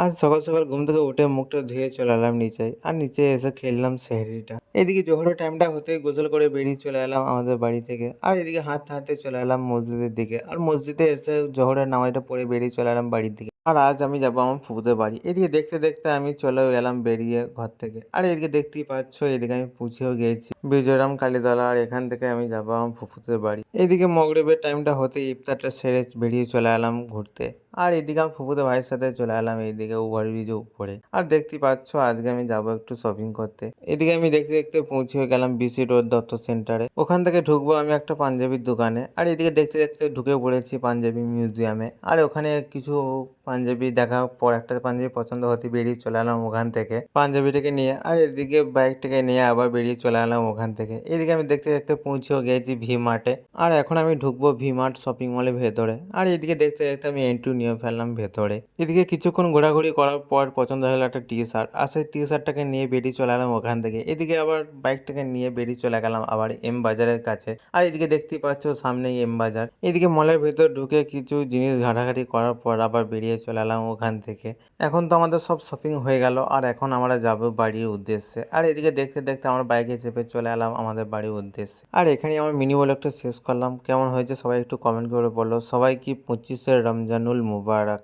আজ সকাল সকাল ঘুম থেকে উঠে মুখটা ধুয়ে চলে এলাম নিচে। আর নিচে এসে খেললাম সেহরিটা। এদিকে জোহরের টাইমটা হতেই গোসল করে বেরিয়ে চলে এলাম আমাদের বাড়ি থেকে। আর এদিকে হাঁটতে হাঁটতে চলে এলাম মসজিদের দিকে। আর মসজিদে এসে জোহরের নামাজটা পড়ে বেরিয়ে চলে এলাম বাড়ির দিকে। আর আজ আমি যাবো আমার ফুফুদের বাড়ি। এদিকে দেখতে দেখতে আমি চলে এলাম বেরিয়ে ঘর থেকে। আর এদিকে দেখতেই পাচ্ছ, এদিকে আমি পৌঁছেও গিয়েছি বিজয়রাম কালীতলা। আর এখান থেকে আমি যাবো আমার ফুফুদের বাড়ি। এদিকে মগরিবের টাইমটা হতেই ইফতারটা সেরে বেরিয়ে চলে এলাম ঘুরতে। আর এদিকে আমি ফুফুদের ভাইয়ের সাথে চলে এলাম এইদিকে ওভারব্রিজে উপরে। আর দেখতে পাচ্ছ আজকে আমি যাব একটু শপিং করতে। এদিকে আমি দেখতে দেখতে পৌঁছে গেলাম বিসি রোড দত্ত সেন্টারে। ওখান থেকে ঢুকবো আমি একটা পাঞ্জাবির দোকানে। আর এদিকে দেখতে দেখতে ঢুকে পড়েছি পাঞ্জাবি মিউজিয়ামে। আর ওখানে কিছু পাঞ্জাবি দেখার পর একটা পাঞ্জাবি পছন্দ হতে বেরিয়ে চলে এলাম ওখান থেকে পাঞ্জাবিটাকে নিয়ে। আর এদিকে বাইকটাকে নিয়ে আবার বেরিয়ে চলে এলাম ওখান থেকে। এদিকে আমি দেখতে দেখতে পৌঁছেও গিয়েছি ভি মার্টে। আর এখন আমি ঢুকবো ভি মার্ট শপিং মলের ভেতরে। আর এদিকে দেখতে দেখতে আমি এন্ট্রি নিয়ে ফেললাম ভেতরে। এদিকে কিছুক্ষণ ঘোরাঘুরি করার পর পছন্দ হলো একটা টি শার্ট। আর সেই টি শার্টটাকে নিয়ে বেরিয়ে চলে এলাম ওখান থেকে। এদিকে আবার বাইকটাকে নিয়ে বেরিয়ে চলে গেলাম আবার এম বাজারের কাছে। আর এদিকে দেখতেই পাচ্ছ সামনেই এম বাজার। এদিকে মলের ভেতর ঢুকে কিছু জিনিস ঘাটাঘাটি করার পর আবার বেরিয়ে চলে এলাম ওখান থেকে। এখন তো আমাদের সব শপিং হয়ে গেল। আর এখন আমরা যাবো বাড়ির উদ্দেশ্যে। আর এদিকে দেখতে দেখতে আমার বাইকে চেপে চলে এলাম আমাদের বাড়ির উদ্দেশ্যে। আর এখানে আমার মিনি ব্লগটা শেষ করলাম। কেমন হয়েছে সবাই একটু কমেন্ট করে বলো। সবাই কি 25শে রমজানুল মুবারক।